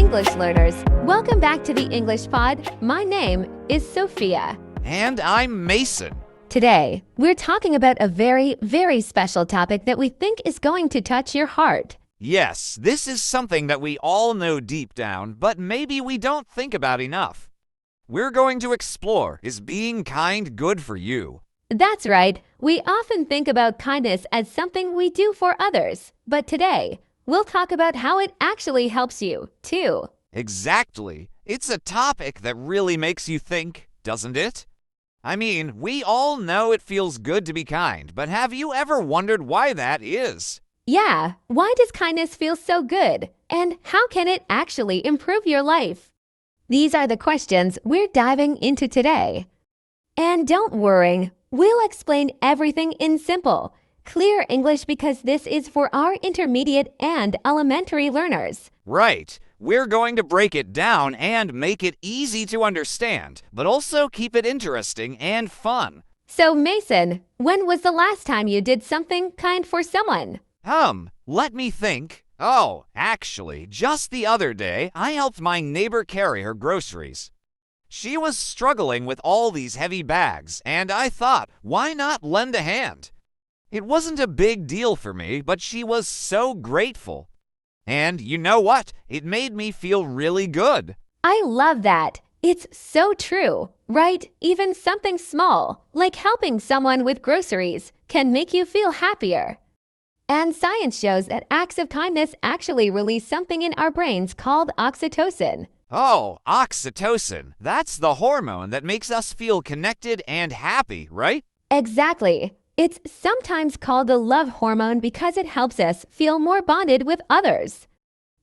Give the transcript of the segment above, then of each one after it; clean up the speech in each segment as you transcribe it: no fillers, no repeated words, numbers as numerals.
English learners. Welcome back to the English Pod. My name is Sophia. And I'm Mason. Today, we're talking about a very, very special topic that we think is going to touch your heart. Yes, this is something that we all know deep down, but maybe we don't think about enough. We're going to explore, is being kind good for you? That's right. We often think about kindness as something we do for others, but today, we'll talk about how it actually helps you, too. Exactly. It's a topic that really makes you think, doesn't it? I mean, we all know it feels good to be kind, but have you ever wondered why that is? Yeah, why does kindness feel so good? And how can it actually improve your life? These are the questions we're diving into today. And don't worry, we'll explain everything in simple, clear English because this is for our intermediate and elementary learners. Right. We're going to break it down and make it easy to understand, but also keep it interesting and fun. So, Mason, when was the last time you did something kind for someone? Let me think. Oh, actually, just the other day, I helped my neighbor carry her groceries. She was struggling with all these heavy bags, and I thought, why not lend a hand? It wasn't a big deal for me, but she was so grateful. And you know what? It made me feel really good. I love that. It's so true, right? Even something small, like helping someone with groceries, can make you feel happier. And science shows that acts of kindness actually release something in our brains called oxytocin. Oh, oxytocin. That's the hormone that makes us feel connected and happy, right? Exactly. It's sometimes called the love hormone because it helps us feel more bonded with others.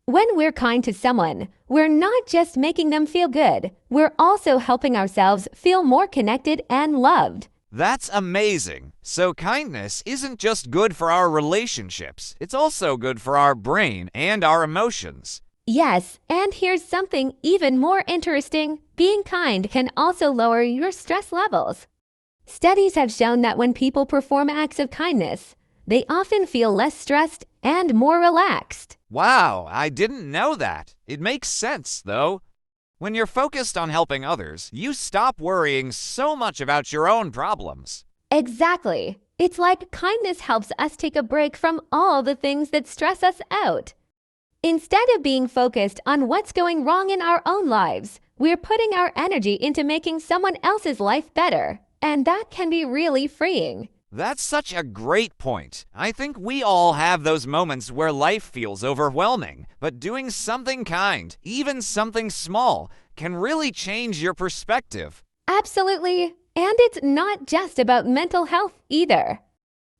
When we're kind to someone, we're not just making them feel good, we're also helping ourselves feel more connected and loved. That's amazing. So kindness isn't just good for our relationships, it's also good for our brain and our emotions. Yes, and here's something even more interesting. Being kind can also lower your stress levels. Studies have shown that when people perform acts of kindness, they often feel less stressed and more relaxed. Wow, I didn't know that. It makes sense, though. When you're focused on helping others, you stop worrying so much about your own problems. Exactly. It's like kindness helps us take a break from all the things that stress us out. Instead of being focused on what's going wrong in our own lives, we're putting our energy into making someone else's life better. And that can be really freeing. That's such a great point. I think we all have those moments where life feels overwhelming, but doing something kind, even something small, can really change your perspective. Absolutely. And it's not just about mental health either.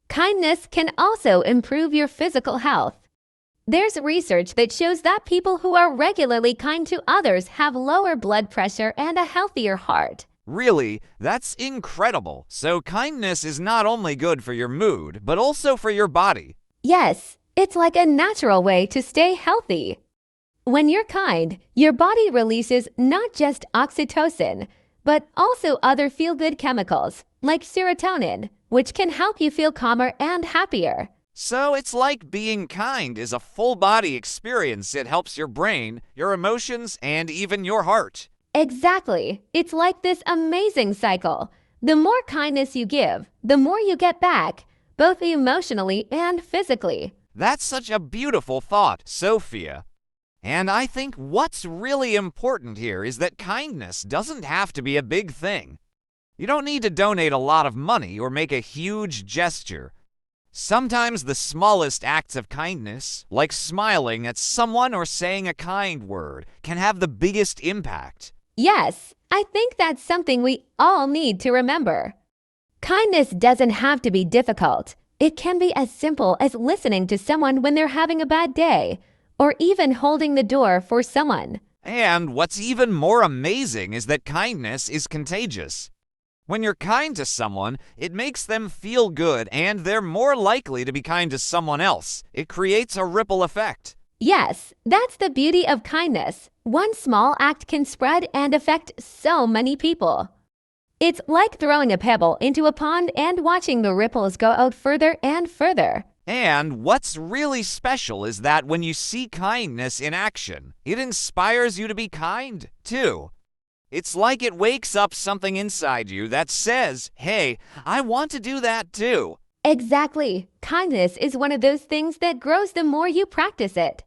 Kindness can also improve your physical health. There's research that shows that people who are regularly kind to others have lower blood pressure and a healthier heart. Really, that's incredible. So kindness is not only good for your mood, but also for your body. Yes, it's like a natural way to stay healthy. When you're kind, your body releases not just oxytocin, but also other feel-good chemicals, like serotonin, which can help you feel calmer and happier. So it's like being kind is a full-body experience. It helps your brain, your emotions, and even your heart. Exactly. It's like this amazing cycle. The more kindness you give, the more you get back, both emotionally and physically. That's such a beautiful thought, Sophia. And I think what's really important here is that kindness doesn't have to be a big thing. You don't need to donate a lot of money or make a huge gesture. Sometimes the smallest acts of kindness, like smiling at someone or saying a kind word, can have the biggest impact. Yes, I think that's something we all need to remember. Kindness doesn't have to be difficult. It can be as simple as listening to someone when they're having a bad day, or even holding the door for someone. And what's even more amazing is that kindness is contagious. When you're kind to someone, it makes them feel good and they're more likely to be kind to someone else. It creates a ripple effect. Yes, that's the beauty of kindness. One small act can spread and affect so many people. It's like throwing a pebble into a pond and watching the ripples go out further and further. And what's really special is that when you see kindness in action, it inspires you to be kind, too. It's like it wakes up something inside you that says, hey, I want to do that too. Exactly. Kindness is one of those things that grows the more you practice it.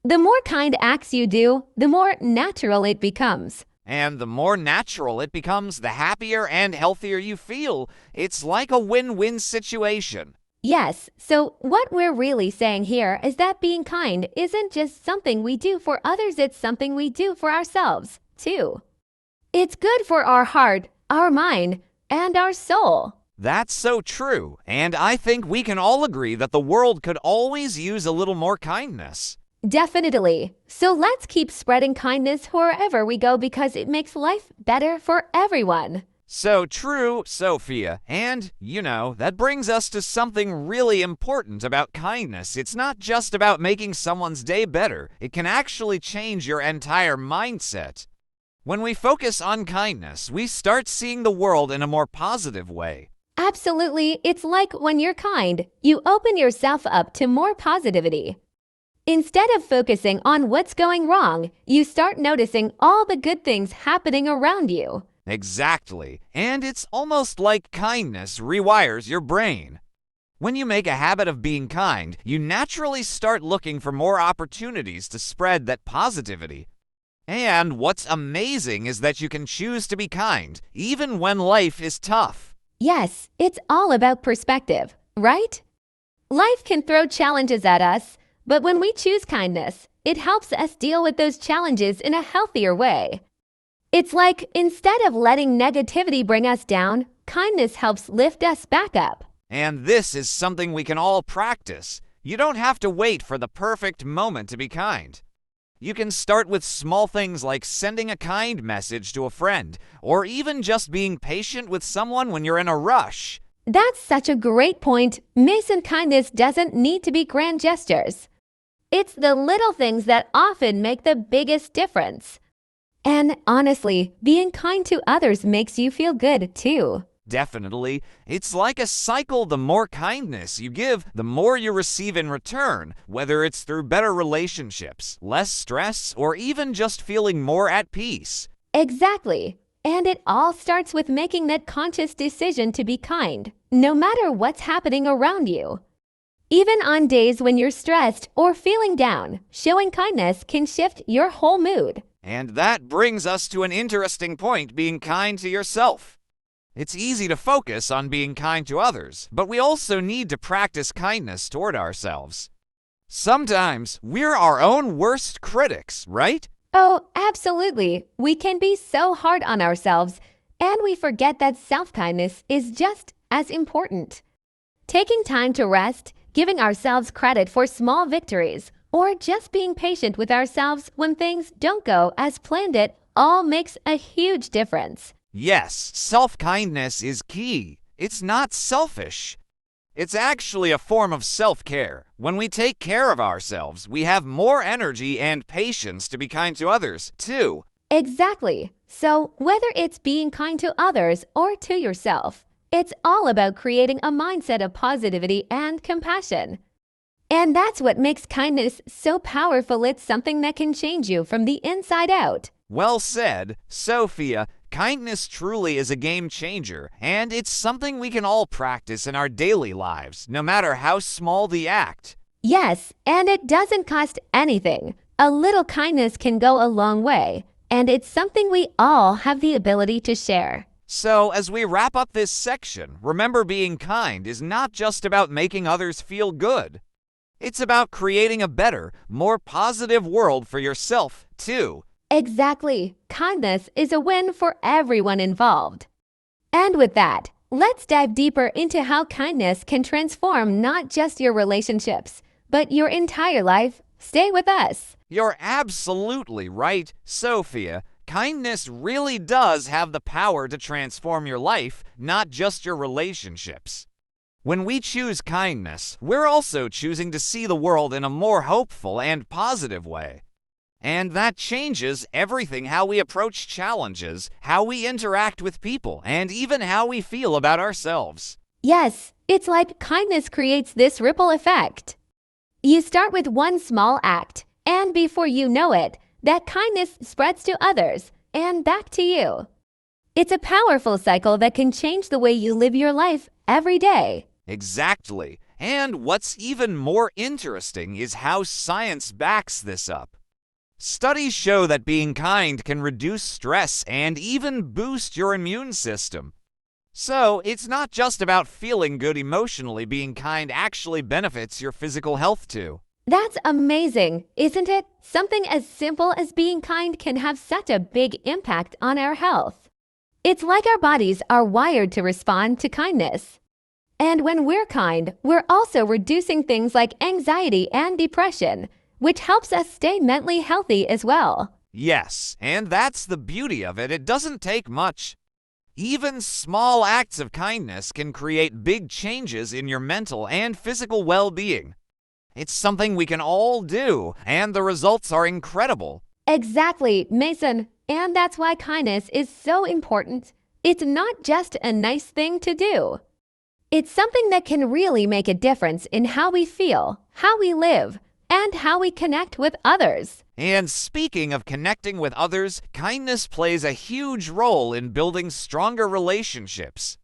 The more kind acts you do, the more natural it becomes. And the more natural it becomes, the happier and healthier you feel. It's like a win-win situation. Yes, so what we're really saying here is that being kind isn't just something we do for others, it's something we do for ourselves, too. It's good for our heart, our mind, and our soul. That's so true, and I think we can all agree that the world could always use a little more kindness. Definitely. So let's keep spreading kindness wherever we go because it makes life better for everyone. So true, Sophia. And, that brings us to something really important about kindness. It's not just about making someone's day better. It can actually change your entire mindset. When we focus on kindness, we start seeing the world in a more positive way. Absolutely. It's like when you're kind, you open yourself up to more positivity. Instead of focusing on what's going wrong, you start noticing all the good things happening around you. Exactly. And it's almost like kindness rewires your brain. When you make a habit of being kind, you naturally start looking for more opportunities to spread that positivity. And what's amazing is that you can choose to be kind, even when life is tough. Yes, it's all about perspective, right? Life can throw challenges at us, but when we choose kindness, it helps us deal with those challenges in a healthier way. It's like instead of letting negativity bring us down, kindness helps lift us back up. And this is something we can all practice. You don't have to wait for the perfect moment to be kind. You can start with small things like sending a kind message to a friend, or even just being patient with someone when you're in a rush. That's such a great point. Mason, kindness doesn't need to be grand gestures. It's the little things that often make the biggest difference. And honestly, being kind to others makes you feel good too. Definitely. It's like a cycle. The more kindness you give, the more you receive in return, whether it's through better relationships, less stress, or even just feeling more at peace. Exactly. And it all starts with making that conscious decision to be kind, no matter what's happening around you. Even on days when you're stressed or feeling down, showing kindness can shift your whole mood. And that brings us to an interesting point: being kind to yourself. It's easy to focus on being kind to others, but we also need to practice kindness toward ourselves. Sometimes we're our own worst critics, right? Oh, absolutely. We can be so hard on ourselves, and we forget that self-kindness is just as important. Taking time to rest, giving ourselves credit for small victories, or just being patient with ourselves when things don't go as planned, it all makes a huge difference. Yes, self-kindness is key. It's not selfish. It's actually a form of self-care. When we take care of ourselves, we have more energy and patience to be kind to others, too. Exactly. So, whether it's being kind to others or to yourself, it's all about creating a mindset of positivity and compassion. And that's what makes kindness so powerful. It's something that can change you from the inside out. Well said, Sophia. Kindness truly is a game changer, and it's something we can all practice in our daily lives, no matter how small the act. Yes, and it doesn't cost anything. A little kindness can go a long way, and it's something we all have the ability to share. So, as we wrap up this section, remember, being kind is not just about making others feel good. It's about creating a better, more positive world for yourself, too. Exactly. Kindness is a win for everyone involved. And with that, let's dive deeper into how kindness can transform not just your relationships, but your entire life. Stay with us. You're absolutely right, Sophia. Kindness really does have the power to transform your life, not just your relationships. When we choose kindness, we're also choosing to see the world in a more hopeful and positive way. And that changes everything: how we approach challenges, how we interact with people, and even how we feel about ourselves. Yes, It's like kindness creates this ripple effect. You start with one small act, and before you know it, that kindness spreads to others and back to you. It's a powerful cycle that can change the way you live your life every day. Exactly. And what's even more interesting is how science backs this up. Studies show that being kind can reduce stress and even boost your immune system. So, it's not just about feeling good emotionally, being kind actually benefits your physical health too. That's amazing, isn't it? Something as simple as being kind can have such a big impact on our health. It's like our bodies are wired to respond to kindness. And when we're kind, we're also reducing things like anxiety and depression, which helps us stay mentally healthy as well. Yes, and that's the beauty of it. It doesn't take much. Even small acts of kindness can create big changes in your mental and physical well-being. It's something we can all do, and the results are incredible. Exactly, Mason. And that's why kindness is so important. It's not just a nice thing to do. It's something that can really make a difference in how we feel, how we live, and how we connect with others. And speaking of connecting with others, kindness plays a huge role in building stronger relationships.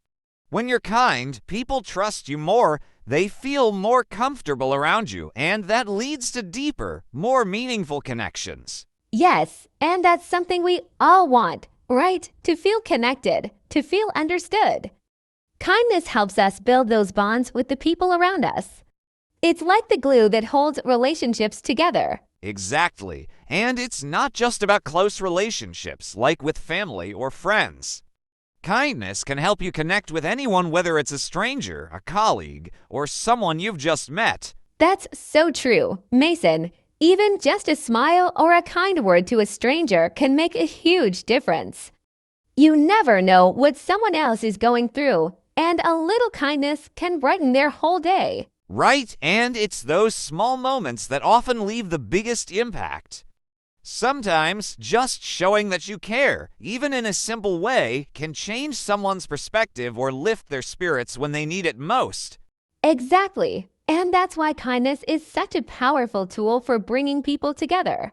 When you're kind, people trust you more, they feel more comfortable around you, and that leads to deeper, more meaningful connections. Yes, and that's something we all want, right? To feel connected, to feel understood. Kindness helps us build those bonds with the people around us. It's like the glue that holds relationships together. Exactly. And it's not just about close relationships, like with family or friends. Kindness can help you connect with anyone, whether it's a stranger, a colleague, or someone you've just met. That's so true, Mason. Even just a smile or a kind word to a stranger can make a huge difference. You never know what someone else is going through, and a little kindness can brighten their whole day. Right, and it's those small moments that often leave the biggest impact. Sometimes, just showing that you care, even in a simple way, can change someone's perspective or lift their spirits when they need it most. Exactly. And that's why kindness is such a powerful tool for bringing people together.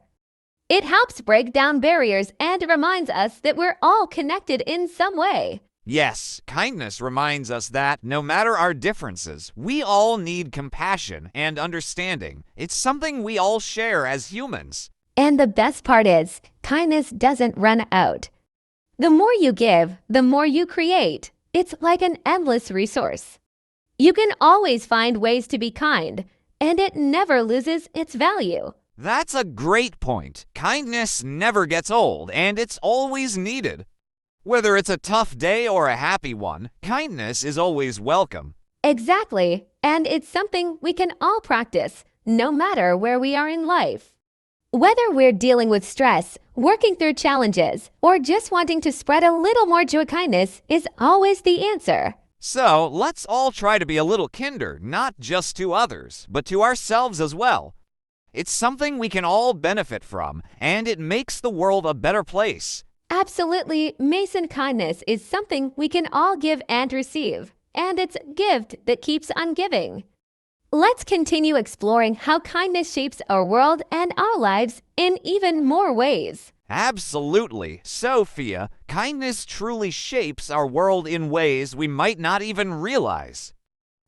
It helps break down barriers and reminds us that we're all connected in some way. Yes, kindness reminds us that, no matter our differences, we all need compassion and understanding. It's something we all share as humans. And the best part is, kindness doesn't run out. The more you give, the more you create. It's like an endless resource. You can always find ways to be kind, and it never loses its value. That's a great point. Kindness never gets old, and it's always needed. Whether it's a tough day or a happy one, kindness is always welcome. Exactly, and it's something we can all practice, no matter where we are in life. Whether we're dealing with stress, working through challenges, or just wanting to spread a little more joy, kindness is always the answer. So, let's all try to be a little kinder, not just to others, but to ourselves as well. It's something we can all benefit from, and it makes the world a better place. Absolutely, Mason, kindness is something we can all give and receive, and it's a gift that keeps on giving. Let's continue exploring how kindness shapes our world and our lives in even more ways. Absolutely. Sophia, kindness truly shapes our world in ways we might not even realize.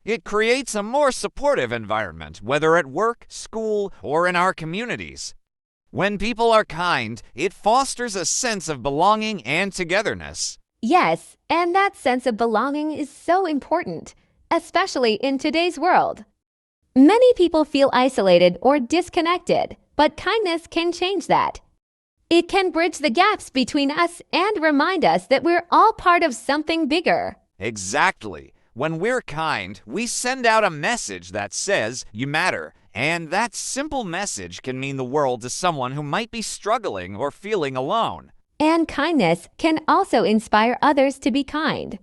It creates a more supportive environment, whether at work, school, or in our communities. When people are kind, it fosters a sense of belonging and togetherness. Yes, and that sense of belonging is so important, especially in today's world. Many people feel isolated or disconnected, but kindness can change that. It can bridge the gaps between us and remind us that we're all part of something bigger. Exactly. When we're kind, we send out a message that says, "You matter." And that simple message can mean the world to someone who might be struggling or feeling alone. And kindness can also inspire others to be kind.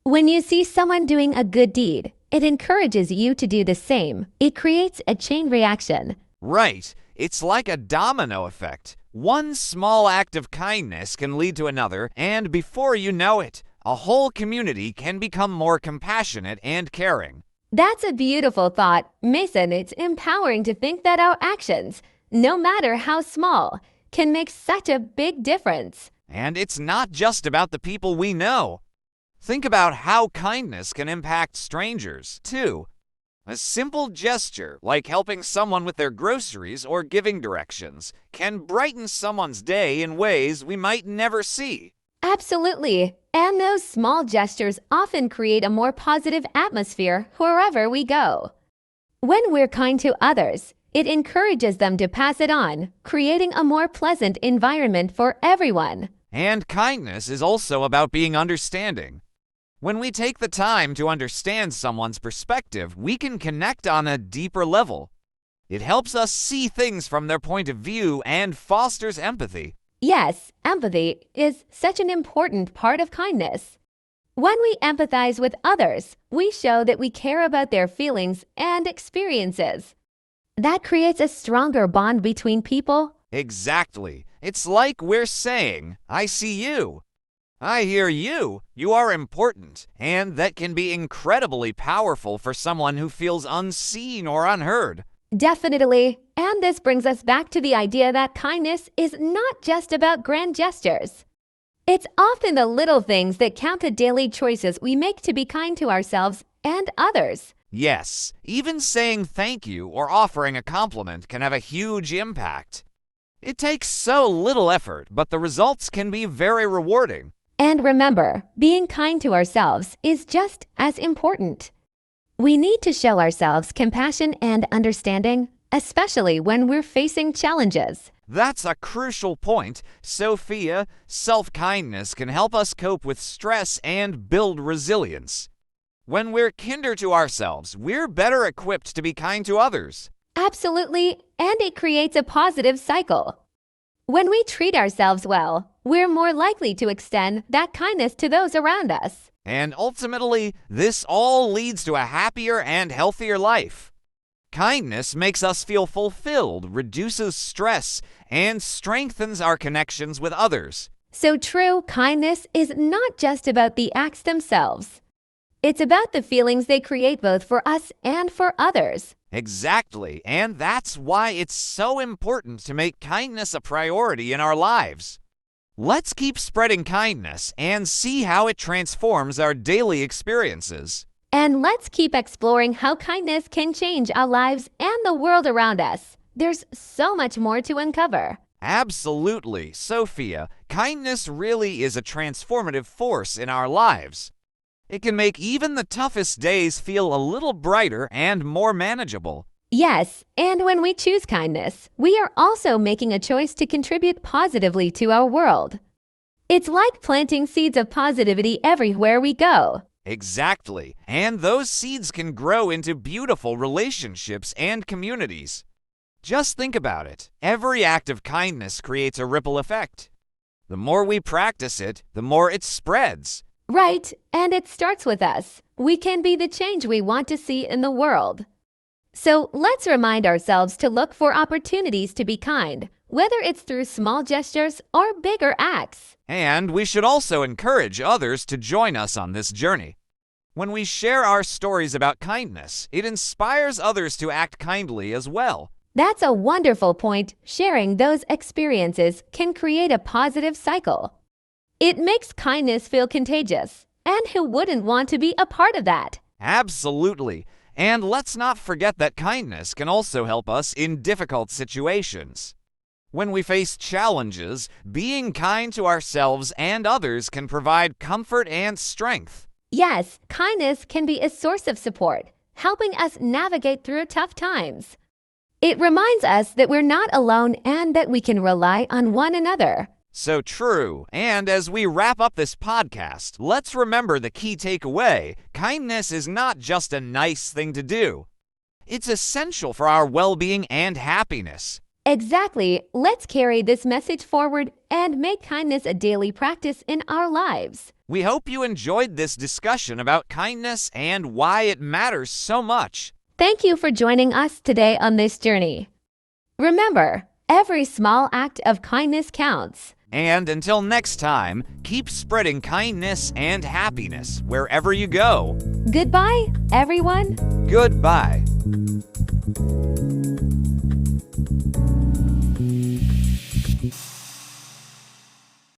When you see someone doing a good deed, it encourages you to do the same. It creates a chain reaction. Right. It's like a domino effect. One small act of kindness can lead to another, and before you know it, a whole community can become more compassionate and caring. That's a beautiful thought, Mason. It's empowering to think that our actions, no matter how small, can make such a big difference. And it's not just about the people we know. Think about how kindness can impact strangers, too. A simple gesture, like helping someone with their groceries or giving directions, can brighten someone's day in ways we might never see. Absolutely. And those small gestures often create a more positive atmosphere wherever we go. When we're kind to others, it encourages them to pass it on, creating a more pleasant environment for everyone. And kindness is also about being understanding. When we take the time to understand someone's perspective, we can connect on a deeper level. It helps us see things from their point of view and fosters empathy. Yes, empathy is such an important part of kindness. When we empathize with others, we show that we care about their feelings and experiences. That creates a stronger bond between people. Exactly. It's like we're saying, I see you. I hear you. You are important. And that can be incredibly powerful for someone who feels unseen or unheard. Definitely. And this brings us back to the idea that kindness is not just about grand gestures. It's often the little things that count, the daily choices we make to be kind to ourselves and others. Yes, even saying thank you or offering a compliment can have a huge impact. It takes so little effort, but the results can be very rewarding. And remember, being kind to ourselves is just as important. We need to show ourselves compassion and understanding, especially when we're facing challenges. That's a crucial point, Sophia. Self-kindness can help us cope with stress and build resilience. When we're kinder to ourselves, we're better equipped to be kind to others. Absolutely, and it creates a positive cycle. When we treat ourselves well, we're more likely to extend that kindness to those around us. And ultimately, this all leads to a happier and healthier life. Kindness makes us feel fulfilled, reduces stress, and strengthens our connections with others. So true kindness is not just about the acts themselves. It's about the feelings they create both for us and for others. Exactly, and that's why it's so important to make kindness a priority in our lives. Let's keep spreading kindness and see how it transforms our daily experiences. And let's keep exploring how kindness can change our lives and the world around us. There's so much more to uncover. Absolutely, Sophia. Kindness really is a transformative force in our lives. It can make even the toughest days feel a little brighter and more manageable. Yes, and when we choose kindness, we are also making a choice to contribute positively to our world. It's like planting seeds of positivity everywhere we go. Exactly, and those seeds can grow into beautiful relationships and communities. Just think about it. Every act of kindness creates a ripple effect. The more we practice it, the more it spreads. Right, and it starts with us. We can be the change we want to see in the world. So let's remind ourselves to look for opportunities to be kind, whether it's through small gestures or bigger acts. And we should also encourage others to join us on this journey. When we share our stories about kindness, it inspires others to act kindly as well. That's a wonderful point. Sharing those experiences can create a positive cycle. It makes kindness feel contagious, and who wouldn't want to be a part of that? Absolutely. And let's not forget that kindness can also help us in difficult situations. When we face challenges, being kind to ourselves and others can provide comfort and strength. Yes, kindness can be a source of support, helping us navigate through tough times. It reminds us that we're not alone and that we can rely on one another. So true. And as we wrap up this podcast, let's remember the key takeaway. Kindness is not just a nice thing to do. It's essential for our well-being and happiness. Exactly. Let's carry this message forward and make kindness a daily practice in our lives. We hope you enjoyed this discussion about kindness and why it matters so much. Thank you for joining us today on this journey. Remember, every small act of kindness counts. And until next time, keep spreading kindness and happiness wherever you go. Goodbye, everyone. Goodbye.